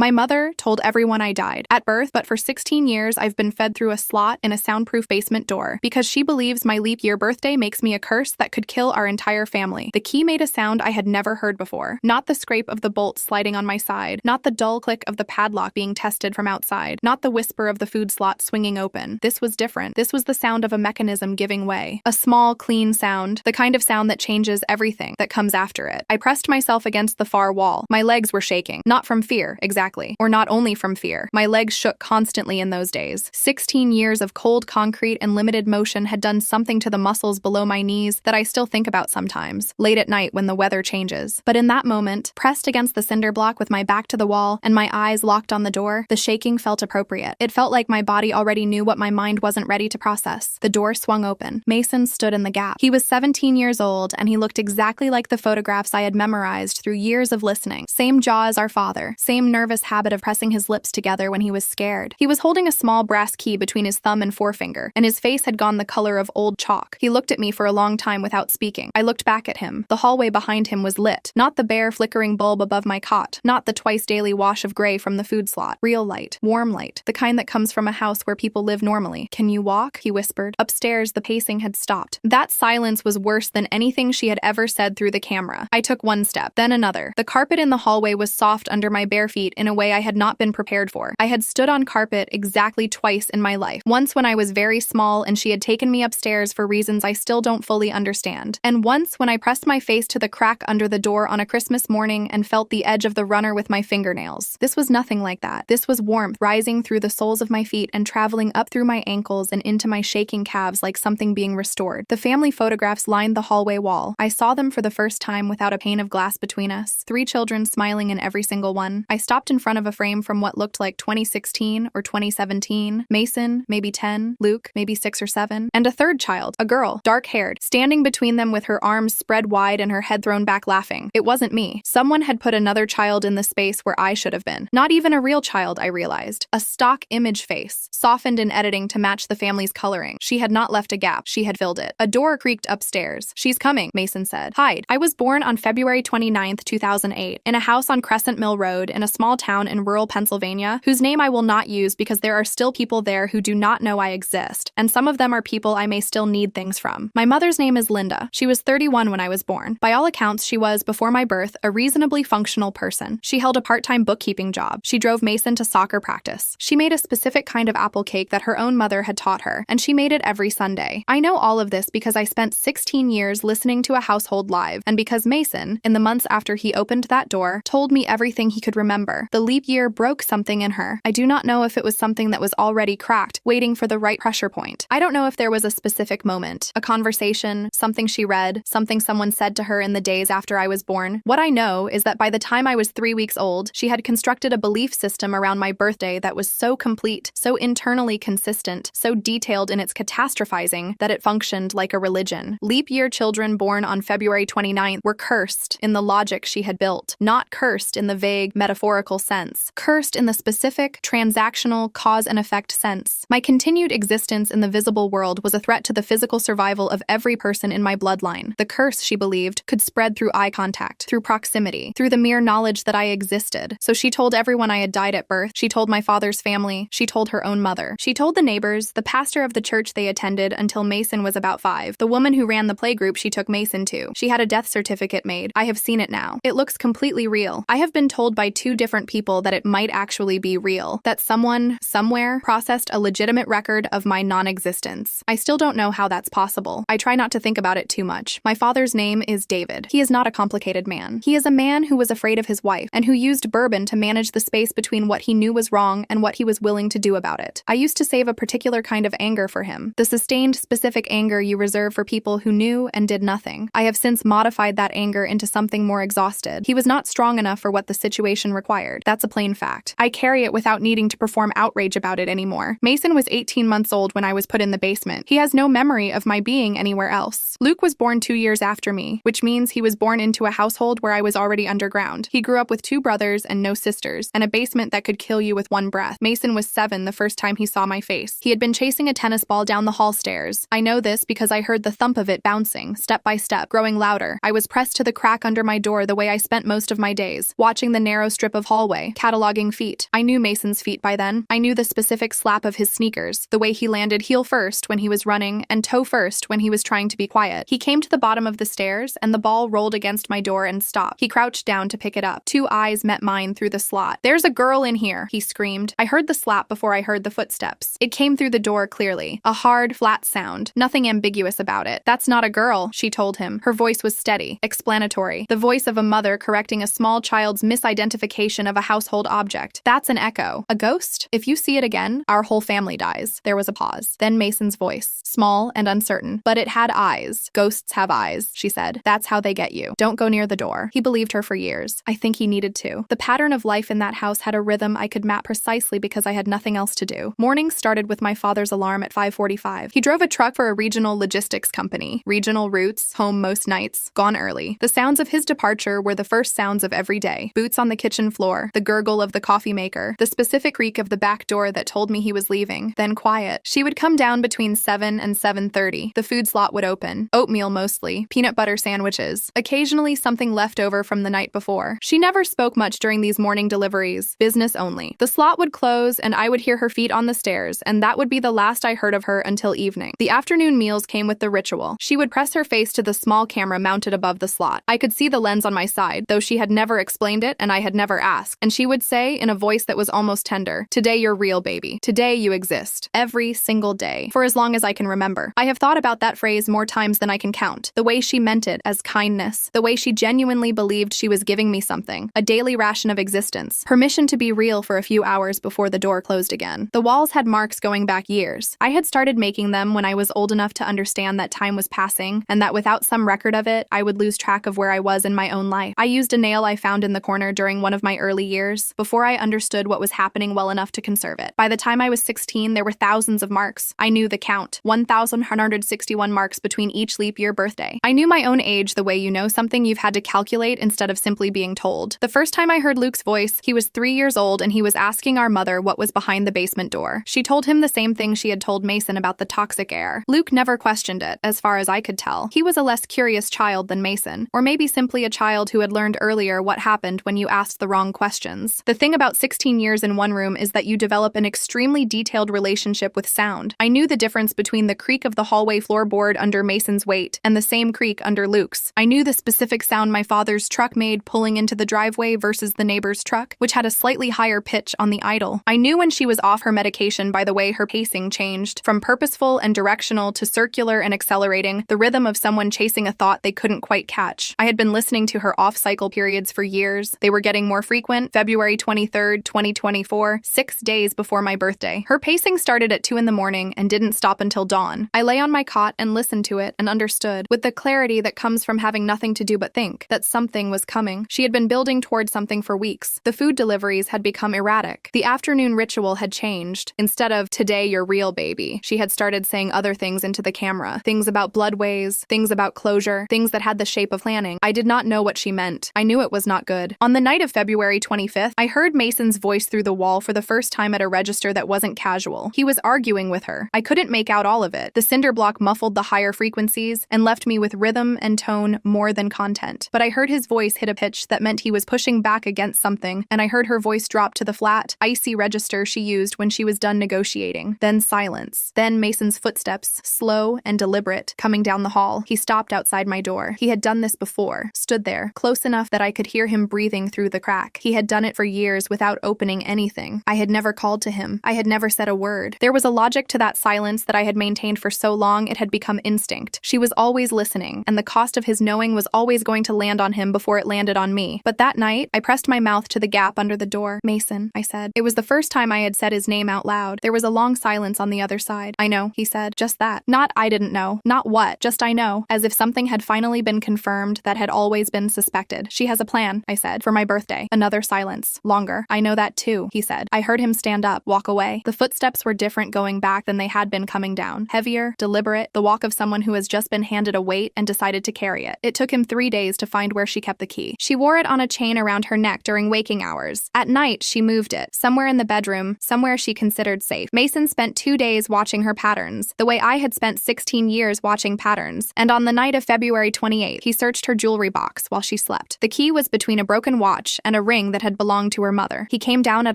My mother told everyone I died at birth, but for 16 years I've been fed through a slot in a soundproof basement door because she believes my leap year birthday makes me a curse that could kill our entire family. The key made a sound I had never heard before. Not the scrape of the bolt sliding on my side, not the dull click of the padlock being tested from outside, not the whisper of the food slot swinging open. This was different. This was the sound of a mechanism giving way. A small, clean sound, the kind of sound that changes everything that comes after it. I pressed myself against the far wall. My legs were shaking. Not from fear, exactly. Or not only from fear. My legs shook constantly in those days. 16 years of cold concrete and limited motion had done something to the muscles below my knees that I still think about sometimes, late at night when the weather changes. But in that moment, pressed against the cinder block with my back to the wall and my eyes locked on the door, the shaking felt appropriate. It felt like my body already knew what my mind wasn't ready to process. The door swung open. Mason stood in the gap. He was 17 years old, and he looked exactly like the photographs I had memorized through years of listening. Same jaw as our father, same nervous habit of pressing his lips together when he was scared. He was holding a small brass key between his thumb and forefinger, and his face had gone the color of old chalk. He looked at me for a long time without speaking. I looked back at him. The hallway behind him was lit. Not the bare flickering bulb above my cot. Not the twice daily wash of gray from the food slot. Real light. Warm light. The kind that comes from a house where people live normally. "Can you walk?" he whispered. Upstairs, the pacing had stopped. That silence was worse than anything she had ever said through the camera. I took one step, then another. The carpet in the hallway was soft under my bare feet in a way I had not been prepared for. I had stood on carpet exactly twice in my life. Once when I was very small and she had taken me upstairs for reasons I still don't fully understand. And once when I pressed my face to the crack under the door on a Christmas morning and felt the edge of the runner with my fingernails. This was nothing like that. This was warmth rising through the soles of my feet and traveling up through my ankles and into my shaking calves like something being restored. The family photographs lined the hallway wall. I saw them for the first time without a pane of glass between us. 3 children smiling in every single one. I stopped in front of a frame from what looked like 2016 or 2017. Mason, maybe 10. Luke, maybe 6 or 7. And a third child, a girl, dark-haired, standing between them with her arms spread wide and her head thrown back laughing. It wasn't me. Someone had put another child in the space where I should have been. Not even a real child, I realized. A stock image face, softened in editing to match the family's coloring. She had not left a gap. She had filled it. A door creaked upstairs. "She's coming," Mason said. "Hide." I was born on February 29th, 2008, in a house on Crescent Mill Road in a small town in rural Pennsylvania, whose name I will not use because there are still people there who do not know I exist, and some of them are people I may still need things from. My mother's name is Linda. She was 31 when I was born. By all accounts, she was, before my birth, a reasonably functional person. She held a part-time bookkeeping job. She drove Mason to soccer practice. She made a specific kind of apple cake that her own mother had taught her, and she made it every Sunday. I know all of this because I spent 16 years listening to a household live, and because Mason, in the months after he opened that door, told me everything he could remember. The leap year broke something in her. I do not know if it was something that was already cracked, waiting for the right pressure point. I don't know if there was a specific moment, a conversation, something she read, something someone said to her in the days after I was born. What I know is that by the time I was 3 weeks old, she had constructed a belief system around my birthday that was so complete, so internally consistent, so detailed in its catastrophizing that it functioned like a religion. Leap year children born on February 29th were cursed in the logic she had built, not cursed in the vague, metaphorical sense, cursed in the specific, transactional, cause and effect sense. My continued existence in the visible world was a threat to the physical survival of every person in my bloodline. The curse, she believed, could spread through eye contact, through proximity, through the mere knowledge that I existed. So she told everyone I had died at birth. She told my father's family. She told her own mother. She told the neighbors, the pastor of the church they attended until Mason was about 5, the woman who ran the playgroup she took Mason to. She had a death certificate made. I have seen it now. It looks completely real. I have been told by 2 different people that it might actually be real, that someone, somewhere, processed a legitimate record of my non-existence. I still don't know how that's possible. I try not to think about it too much. My father's name is David. He is not a complicated man. He is a man who was afraid of his wife, and who used bourbon to manage the space between what he knew was wrong and what he was willing to do about it. I used to save a particular kind of anger for him, the sustained, specific anger you reserve for people who knew and did nothing. I have since modified that anger into something more exhausted. He was not strong enough for what the situation required. That's a plain fact. I carry it without needing to perform outrage about it anymore. Mason was 18 months old when I was put in the basement. He has no memory of my being anywhere else. Luke was born 2 years after me, which means he was born into a household where I was already underground. He grew up with 2 brothers and no sisters, and a basement that could kill you with one breath. Mason was 7 the first time he saw my face. He had been chasing a tennis ball down the hall stairs. I know this because I heard the thump of it bouncing, step by step, growing louder. I was pressed to the crack under my door the way I spent most of my days, watching the narrow strip of hallway hallway, cataloging feet. I knew Mason's feet by then. I knew the specific slap of his sneakers, the way he landed heel first when he was running and toe first when he was trying to be quiet. He came to the bottom of the stairs, and the ball rolled against my door and stopped. He crouched down to pick it up. 2 eyes met mine through the slot. "There's a girl in here," he screamed. I heard the slap before I heard the footsteps. It came through the door clearly. A hard, flat sound. Nothing ambiguous about it. "That's not a girl," she told him. Her voice was steady, explanatory. The voice of a mother correcting a small child's misidentification of a household object. "That's an echo. A ghost? If you see it again, our whole family dies." There was a pause. Then Mason's voice, small and uncertain. "But it had eyes. Ghosts have eyes," she said. "That's how they get you. Don't go near the door." He believed her for years. I think he needed to. The pattern of life in that house had a rhythm I could map precisely because I had nothing else to do. Mornings started with my father's alarm at 5:45. He drove a truck for a regional logistics company. Regional routes, home most nights, gone early. The sounds of his departure were the first sounds of every day. Boots on the kitchen floor, the gurgle of the coffee maker, the specific creak of the back door that told me he was leaving. Then quiet. She would come down between 7 and 7:30. The food slot would open. Oatmeal mostly. Peanut butter sandwiches. Occasionally something left over from the night before. She never spoke much during these morning deliveries. Business only. The slot would close and I would hear her feet on the stairs, and that would be the last I heard of her until evening. The afternoon meals came with the ritual. She would press her face to the small camera mounted above the slot. I could see the lens on my side, though she had never explained it and I had never asked. And she would say, in a voice that was almost tender, "Today you're real, baby. Today you exist. Every single day. For as long as I can remember." I have thought about that phrase more times than I can count. The way she meant it as kindness. The way she genuinely believed she was giving me something. A daily ration of existence. Permission to be real for a few hours before the door closed again. The walls had marks going back years. I had started making them when I was old enough to understand that time was passing, and that without some record of it, I would lose track of where I was in my own life. I used a nail I found in the corner during one of my early years, before I understood what was happening well enough to conserve it. By the time I was 16, there were thousands of marks. I knew the count. 1,161 marks between each leap year birthday. I knew my own age the way you know something you've had to calculate instead of simply being told. The first time I heard Luke's voice, he was 3 years old and he was asking our mother what was behind the basement door. She told him the same thing she had told Mason about the toxic air. Luke never questioned it, as far as I could tell. He was a less curious child than Mason, or maybe simply a child who had learned earlier what happened when you asked the wrong questions. The thing about 16 years in one room is that you develop an extremely detailed relationship with sound. I knew the difference between the creak of the hallway floorboard under Mason's weight and the same creak under Luke's. I knew the specific sound my father's truck made pulling into the driveway versus the neighbor's truck, which had a slightly higher pitch on the idle. I knew when she was off her medication by the way her pacing changed, from purposeful and directional to circular and accelerating, the rhythm of someone chasing a thought they couldn't quite catch. I had been listening to her off-cycle periods for years. They were getting more frequent. February 23rd, 2024, 6 days before my birthday. Her pacing started at 2 in the morning and didn't stop until dawn. I lay on my cot and listened to it and understood, with the clarity that comes from having nothing to do but think, that something was coming. She had been building toward something for weeks. The food deliveries had become erratic. The afternoon ritual had changed. Instead of "Today you're real, baby," she had started saying other things into the camera. Things about bloodways, things about closure, things that had the shape of planning. I did not know what she meant. I knew it was not good. On the night of February 25th, I heard Mason's voice through the wall for the first time at a register that wasn't casual. He was arguing with her. I couldn't make out all of it. The cinder block muffled the higher frequencies and left me with rhythm and tone more than content. But I heard his voice hit a pitch that meant he was pushing back against something, and I heard her voice drop to the flat, icy register she used when she was done negotiating. Then silence. Then Mason's footsteps, slow and deliberate, coming down the hall. He stopped outside my door. He had done this before, stood there, close enough that I could hear him breathing through the crack. He had done it for years without opening anything. I had never called to him. I had never said a word. There was a logic to that silence that I had maintained for so long it had become instinct. She was always listening, and the cost of his knowing was always going to land on him before it landed on me. But that night, I pressed my mouth to the gap under the door. "Mason," I said. It was the first time I had said his name out loud. There was a long silence on the other side. "I know," he said. Just that. Not "I didn't know." Not what. Just "I know." As if something had finally been confirmed that had always been suspected. "She has a plan," I said, "for my birthday." Another silence. Longer. "I know that too," he said. I heard him stand up, walk away. The footsteps were different going back than they had been coming down. Heavier, deliberate, the walk of someone who has just been handed a weight and decided to carry it. It took him 3 days to find where she kept the key. She wore it on a chain around her neck during waking hours. At night, she moved it, somewhere in the bedroom, somewhere she considered safe. Mason spent 2 days watching her patterns, the way I had spent 16 years watching patterns. And on the night of February 28th, he searched her jewelry box while she slept. The key was between a broken watch and a ring everything that had belonged to her mother. He came down at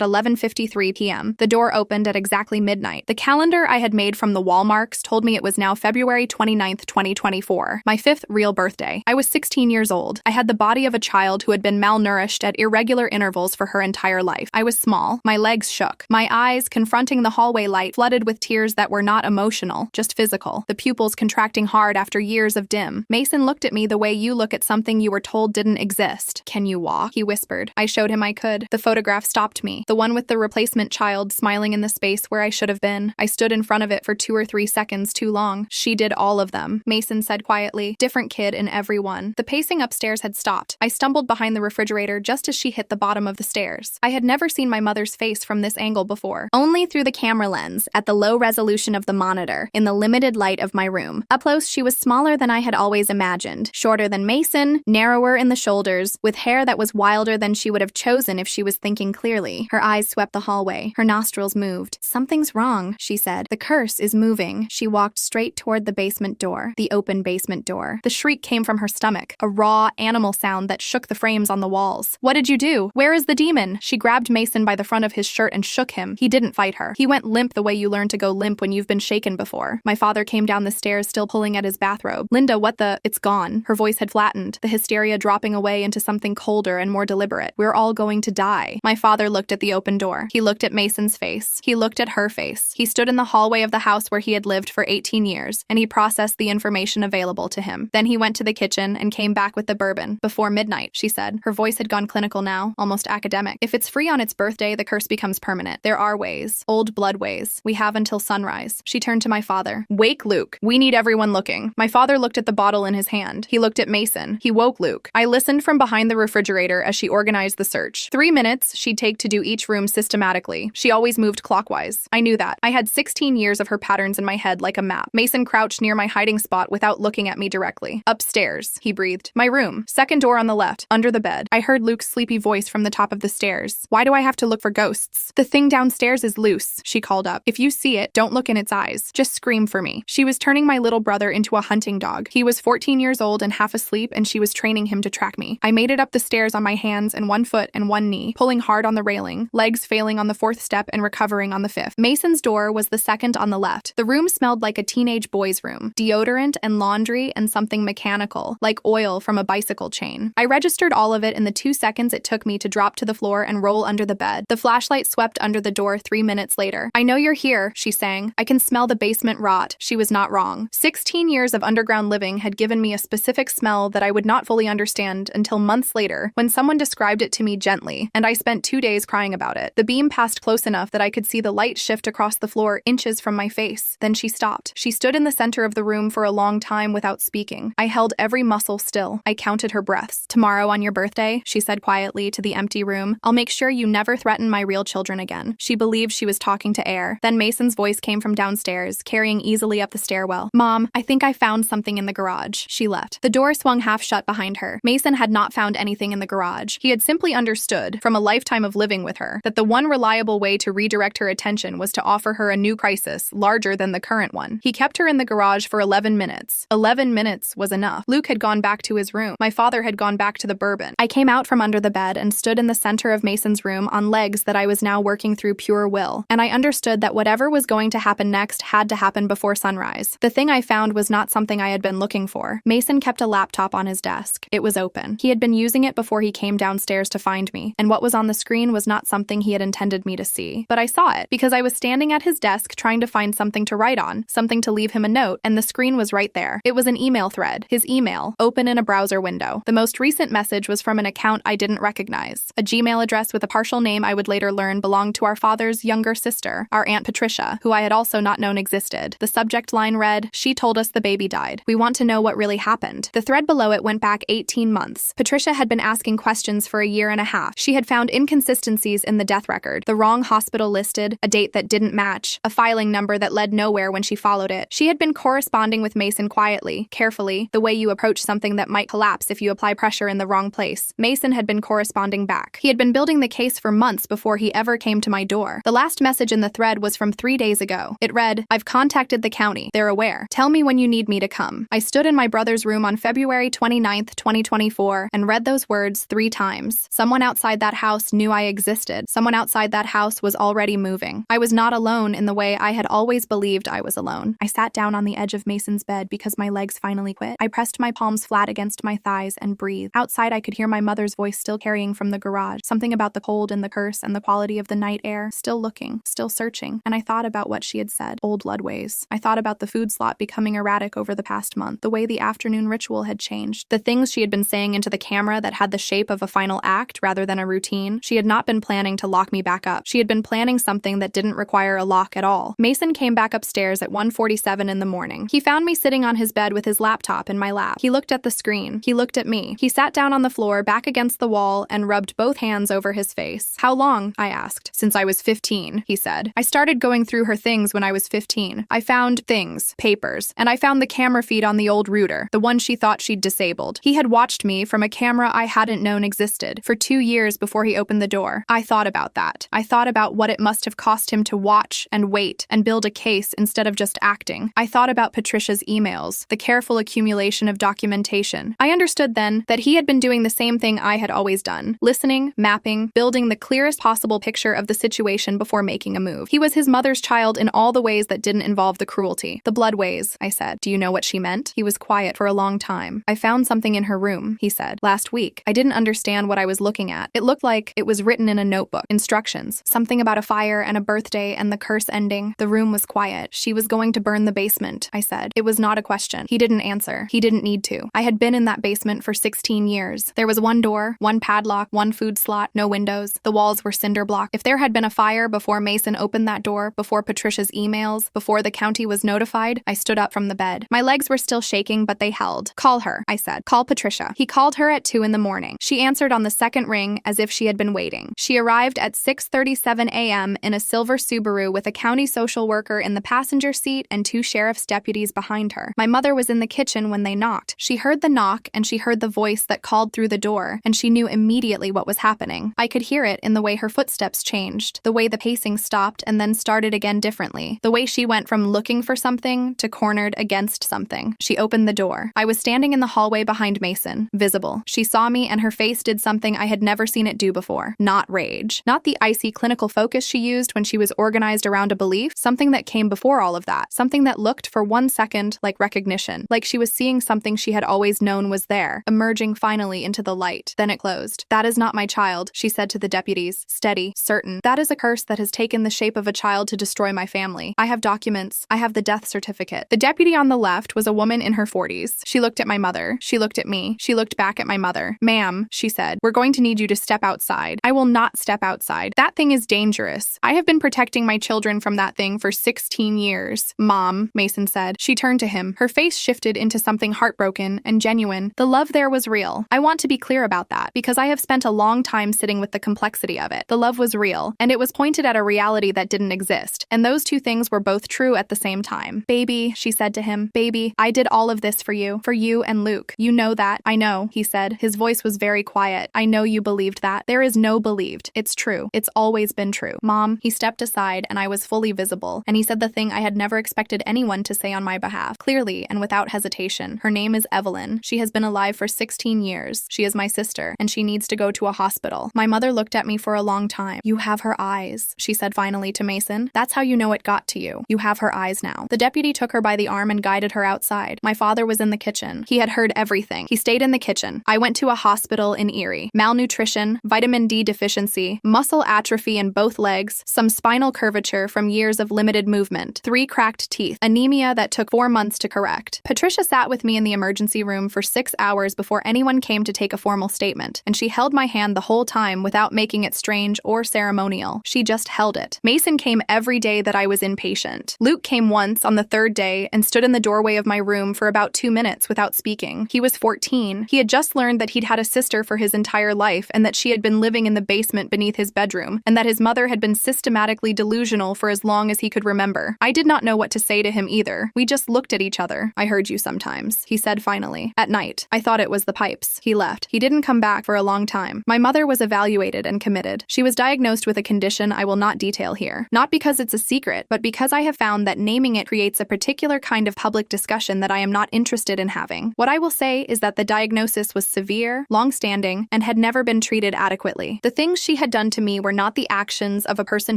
11:53 p.m. The door opened at exactly midnight. The calendar I had made from the wall marks told me it was now February 29th, 2024, my 5th real birthday. I was 16 years old. I had the body of a child who had been malnourished at irregular intervals for her entire life. I was small. My legs shook. My eyes, confronting the hallway light, flooded with tears that were not emotional, just physical, the pupils contracting hard after years of dim. Mason looked at me the way you look at something you were told didn't exist. "Can you walk?" he whispered. I showed him I could. The photograph stopped me, the one with the replacement child smiling in the space where I should have been. I stood in front of it for 2 or 3 seconds too long. "She did all of them," Mason said quietly. "Different kid in every one." The pacing upstairs had stopped. I stumbled behind the refrigerator just as she hit the bottom of the stairs. I had never seen my mother's face from this angle before, only through the camera lens, at the low resolution of the monitor, in the limited light of my room. Up close, she was smaller than I had always imagined, shorter than Mason, narrower in the shoulders, with hair that was wilder than she would have chosen if she was thinking clearly. Her eyes swept the hallway. Her nostrils moved. "Something's wrong," she said. "The curse is moving." She walked straight toward the basement door, the open basement door. The shriek came from her stomach, a raw, animal sound that shook the frames on the walls. "What did you do? Where is the demon?" She grabbed Mason by the front of his shirt and shook him. He didn't fight her. He went limp the way you learn to go limp when you've been shaken before. My father came down the stairs still pulling at his bathrobe. "Linda, what the—" "It's gone." Her voice had flattened, the hysteria dropping away into something colder and more deliberate. "We're all going to die." My father looked at the open door. He looked at Mason's face. He looked at her face. He stood in the hallway of the house where he had lived for 18 years, and he processed the information available to him. Then he went to the kitchen and came back with the bourbon. "Before midnight," she said. Her voice had gone clinical now, almost academic. "If it's free on its birthday, the curse becomes permanent. There are ways. Old blood ways. We have until sunrise." She turned to my father. "Wake Luke. We need everyone looking." My father looked at the bottle in his hand. He looked at Mason. He woke Luke. I listened from behind the refrigerator as she organized the search. 3 minutes she'd take to do each room systematically. She always moved clockwise. I knew that. I had 16 years of her patterns in my head like a map. Mason crouched near my hiding spot without looking at me directly. "Upstairs," he breathed. "My room. Second door on the left. Under the bed." I heard Luke's sleepy voice from the top of the stairs. "Why do I have to look for ghosts?" "The thing downstairs is loose," she called up. "If you see it, don't look in its eyes. Just scream for me." She was turning my little brother into a hunting dog. He was 14 years old and half asleep, and she was training him to track me. I made it up the stairs on my hands and 1 foot and 1 knee, pulling hard on the railing, legs failing on the 4th step and recovering on the 5th. Mason's door was the second on the left. The room smelled like a teenage boy's room. Deodorant and laundry and something mechanical, like oil from a bicycle chain. I registered all of it in the 2 seconds it took me to drop to the floor and roll under the bed. The flashlight swept under the door 3 minutes later. "I know you're here," she sang. "I can smell the basement rot." She was not wrong. 16 years of underground living had given me a specific smell that I would not fully understand until months later, when someone described it to me gently, and I spent 2 days crying about it. The beam passed close enough that I could see the light shift across the floor inches from my face. Then she stopped. She stood in the center of the room for a long time without speaking. I held every muscle still. I counted her breaths. "Tomorrow on your birthday," she said quietly to the empty room, "I'll make sure you never threaten my real children again." She believed she was talking to air. Then Mason's voice came from downstairs, carrying easily up the stairwell. "Mom, I think I found something in the garage." She left. The door swung half shut behind her. Mason had not found anything in the garage. He had simply understood, from a lifetime of living with her, that the one reliable way to redirect her attention was to offer her a new crisis, larger than the current one. He kept her in the garage for 11 minutes. 11 minutes was enough. Luke had gone back to his room. My father had gone back to the bourbon. I came out from under the bed and stood in the center of Mason's room on legs that I was now working through pure will, and I understood that whatever was going to happen next had to happen before sunrise. The thing I found was not something I had been looking for. Mason kept a laptop on his desk. It was open. He had been using it before he came downstairs to find me, and what was on the screen was not something he had intended me to see. But I saw it, because I was standing at his desk trying to find something to write on, something to leave him a note, and the screen was right there. It was an email thread. His email, open in a browser window. The most recent message was from an account I didn't recognize. A Gmail address with a partial name I would later learn belonged to our father's younger sister, our Aunt Patricia, who I had also not known existed. The subject line read, "She told us the baby died. We want to know what really happened." The thread below it went back 18 months. Patricia had been asking questions for a year and a half. She had found inconsistencies in the death record, the wrong hospital listed, a date that didn't match, a filing number that led nowhere when she followed it. She had been corresponding with Mason quietly, carefully, the way you approach something that might collapse if you apply pressure in the wrong place. Mason had been corresponding back. He had been building the case for months before he ever came to my door. The last message in the thread was from 3 days ago. It read, "I've contacted the county. They're aware. Tell me when you need me to come." I stood in my brother's room on February 29th, 2024, and read those words 3 times. Some Someone outside that house knew I existed. Someone outside that house was already moving. I was not alone in the way I had always believed I was alone. I sat down on the edge of Mason's bed because my legs finally quit. I pressed my palms flat against my thighs and breathed. Outside, I could hear my mother's voice still carrying from the garage. Something about the cold and the curse and the quality of the night air. Still looking, still searching. And I thought about what she had said. Old bloodways. I thought about the food slot becoming erratic over the past month. The way the afternoon ritual had changed. The things she had been saying into the camera that had the shape of a final act rather than a routine. She had not been planning to lock me back up. She had been planning something that didn't require a lock at all. Mason came back upstairs at 1:47 in the morning. He found me sitting on his bed with his laptop in my lap. He looked at the screen. He looked at me. He sat down on the floor, back against the wall, and rubbed both hands over his face. How long? I asked. Since I was 15, he said. I started going through her things when I was 15. I found things, papers, and I found the camera feed on the old router, the one she thought she'd disabled. He had watched me from a camera I hadn't known existed for 2 years before he opened the door. I thought about that. I thought about what it must have cost him to watch and wait and build a case instead of just acting. I thought about Patricia's emails, the careful accumulation of documentation. I understood then that he had been doing the same thing I had always done, listening, mapping, building the clearest possible picture of the situation before making a move. He was his mother's child in all the ways that didn't involve the cruelty. The blood ways, I said. Do you know what she meant? He was quiet for a long time. I found something in her room, he said, last week. I didn't understand what I was looking at. It looked like it was written in a notebook. Instructions. Something about a fire and a birthday and the curse ending. The room was quiet. She was going to burn the basement, I said. It was not a question. He didn't answer. He didn't need to. I had been in that basement for 16 years. There was one door, one padlock, one food slot, no windows. The walls were cinder block. If there had been a fire before Mason opened that door, before Patricia's emails, before the county was notified, I stood up from the bed. My legs were still shaking, but they held. Call her, I said. Call Patricia. He called her at 2 in the morning. She answered on the second ring as if she had been waiting. She arrived at 6:37 a.m. in a silver Subaru with a county social worker in the passenger seat and 2 sheriff's deputies behind her. My mother was in the kitchen when they knocked. She heard the knock and she heard the voice that called through the door, and she knew immediately what was happening. I could hear it in the way her footsteps changed, the way the pacing stopped and then started again differently, the way she went from looking for something to cornered against something. She opened the door. I was standing in the hallway behind Mason, visible. She saw me and her face did something I had never seen it do before. Not rage. Not the icy clinical focus she used when she was organized around a belief, something that came before all of that, something that looked for 1 second like recognition, like she was seeing something she had always known was there, emerging finally into the light. Then it closed. That is not my child, she said to the deputies, steady, certain. That is a curse that has taken the shape of a child to destroy my family. I have documents. I have the death certificate. The deputy on the left was a woman in her 40s. She looked at my mother. She looked at me. She looked back at my mother. Ma'am, she said, we're going to need you to step outside. I will not step outside. That thing is dangerous. I have been protecting my children from that thing for 16 years. Mom, Mason said. She turned to him. Her face shifted into something heartbroken and genuine. The love there was real. I want to be clear about that because I have spent a long time sitting with the complexity of it. The love was real, and it was pointed at a reality that didn't exist, and those two things were both true at the same time. Baby, she said to him, baby, I did all of this for you and Luke. You know that. I know, he said. His voice was very quiet. I know you believed that. There is no believed. It's true. It's always been true. Mom, he stepped aside and I was fully visible, and he said the thing I had never expected anyone to say on my behalf, clearly and without hesitation. Her name is Evelyn. She has been alive for 16 years. She is my sister, and she needs to go to a hospital. My mother looked at me for a long time. You have her eyes, she said finally to Mason. That's how you know it got to you. You have her eyes now. The deputy took her by the arm and guided her outside. My father was in the kitchen. He had heard everything. He stayed in the kitchen. I went to a hospital in Erie. Malnutrition, vitamin D deficiency, muscle atrophy in both legs, some spinal curvature from years of limited movement, 3 cracked teeth, anemia that took 4 months to correct. Patricia sat with me in the emergency room for 6 hours before anyone came to take a formal statement, and she held my hand the whole time without making it strange or ceremonial. She just held it. Mason came every day that I was inpatient. Luke came once on the 3rd day and stood in the doorway of my room for about 2 minutes without speaking. He was 14. He had just learned that he'd had a sister for his entire life and that she had been living in the basement beneath his bedroom, and that his mother had been systematically delusional for as long as he could remember. I did not know what to say to him either. We just looked at each other. I heard you sometimes, he said finally. At night. I thought it was the pipes. He left. He didn't come back for a long time. My mother was evaluated and committed. She was diagnosed with a condition I will not detail here. Not because it's a secret, but because I have found that naming it creates a particular kind of public discussion that I am not interested in having. What I will say is that the diagnosis was severe, long-standing, and had never never been treated adequately. The things she had done to me were not the actions of a person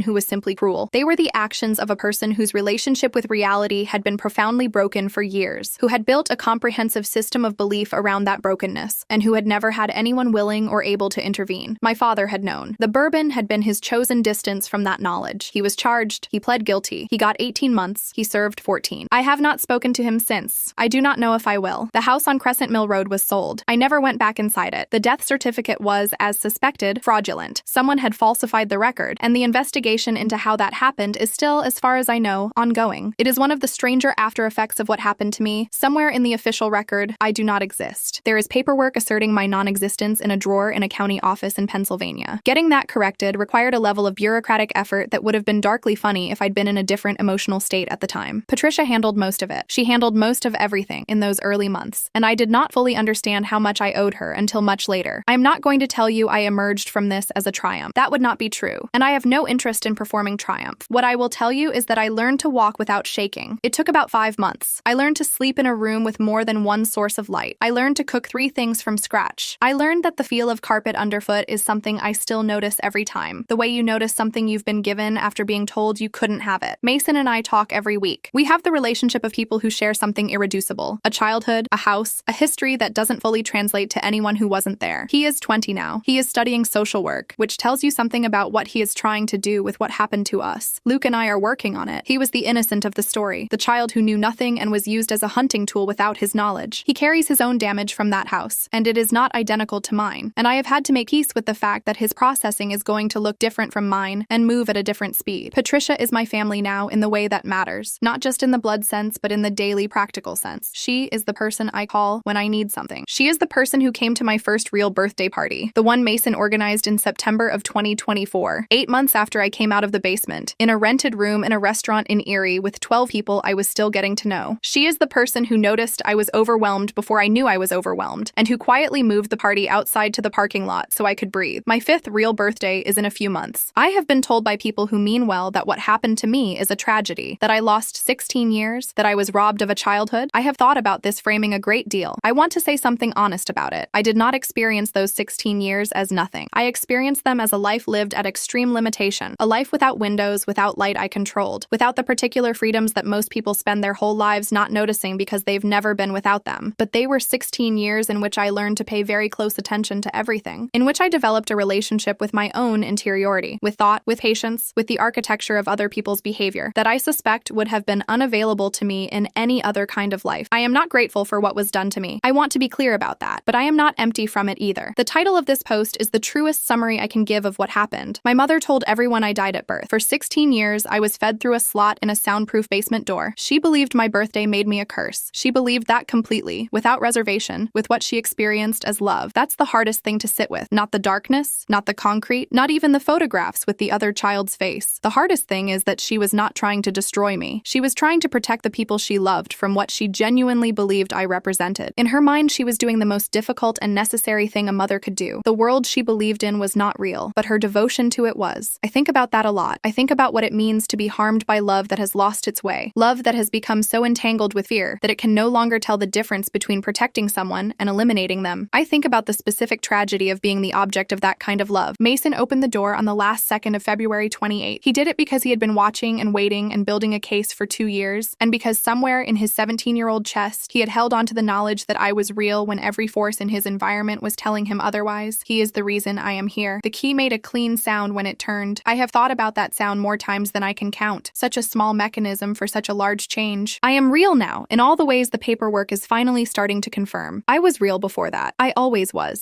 who was simply cruel. They were the actions of a person whose relationship with reality had been profoundly broken for years, who had built a comprehensive system of belief around that brokenness, and who had never had anyone willing or able to intervene. My father had known. The bourbon had been his chosen distance from that knowledge. He was charged. He pled guilty. He got 18 months. He served 14. I have not spoken to him since. I do not know if I will. The house on Crescent Mill Road was sold. I never went back inside it. The death certificate was, as suspected, fraudulent. Someone had falsified the record, and the investigation into how that happened is still, as far as I know, ongoing. It is one of the stranger after effects of what happened to me. Somewhere in the official record, I do not exist. There is paperwork asserting my non-existence in a drawer in a county office in Pennsylvania. Getting that corrected required a level of bureaucratic effort that would have been darkly funny if I'd been in a different emotional state at the time. Patricia handled most of it. She handled most of everything in those early months, and I did not fully understand how much I owed her until much later. I am not going to tell you I emerged from this as a triumph. That would not be true, and I have no interest in performing triumph. What I will tell you is that I learned to walk without shaking. It took about 5 months. I learned to sleep in a room with more than one source of light. I learned to cook 3 things from scratch. I learned that the feel of carpet underfoot is something I still notice every time. The way you notice something you've been given after being told you couldn't have it. Mason and I talk every week. We have the relationship of people who share something irreducible. A childhood, a house, a history that doesn't fully translate to anyone who wasn't there. He is 20 now. He is studying social work, which tells you something about what he is trying to do with what happened to us. Luke and I are working on it. He was the innocent of the story, the child who knew nothing and was used as a hunting tool without his knowledge. He carries his own damage from that house, and it is not identical to mine. And I have had to make peace with the fact that his processing is going to look different from mine and move at a different speed. Patricia is my family now in the way that matters, not just in the blood sense, but in the daily practical sense. She is the person I call when I need something. She is the person who came to my first real birthday party, the one Mason organized in September of 2024, 8 months after I came out of the basement, in a rented room in a restaurant in Erie with 12 people I was still getting to know. She is the person who noticed I was overwhelmed before I knew I was overwhelmed, and who quietly moved the party outside to the parking lot so I could breathe. My 5th real birthday is in a few months. I have been told by people who mean well that what happened to me is a tragedy, that I lost 16 years, that I was robbed of a childhood. I have thought about this framing a great deal. I want to say something honest about it. I did not experience those 16 years as nothing. I experienced them as a life lived at extreme limitation, a life without windows, without light I controlled, without the particular freedoms that most people spend their whole lives not noticing because they've never been without them. But they were 16 years in which I learned to pay very close attention to everything, in which I developed a relationship with my own interiority, with thought, with patience, with the architecture of other people's behavior, that I suspect would have been unavailable to me in any other kind of life. I am not grateful for what was done to me. I want to be clear about that, but I am not empty from it either. The title of this post is the truest summary I can give of what happened. My mother told everyone I died at birth. For 16 years, I was fed through a slot in a soundproof basement door. She believed my birthday made me a curse. She believed that completely, without reservation, with what she experienced as love. That's the hardest thing to sit with. Not the darkness, not the concrete, not even the photographs with the other child's face. The hardest thing is that she was not trying to destroy me. She was trying to protect the people she loved from what she genuinely believed I represented. In her mind, she was doing the most difficult and necessary thing a mother could do. The world she believed in was not real, but her devotion to it was. I think about that a lot. I think about what it means to be harmed by love that has lost its way. Love that has become so entangled with fear that it can no longer tell the difference between protecting someone and eliminating them. I think about the specific tragedy of being the object of that kind of love. Mason opened the door on the last second of February 28th. He did it because he had been watching and waiting and building a case for 2 years, and because somewhere in his 17-year-old chest, he had held on to the knowledge that I was real when every force in his environment was telling him otherwise. He is the reason I am here. The key made a clean sound when it turned. I have thought about that sound more times than I can count. Such a small mechanism for such a large change. I am real now, in all the ways the paperwork is finally starting to confirm. I was real before that. I always was.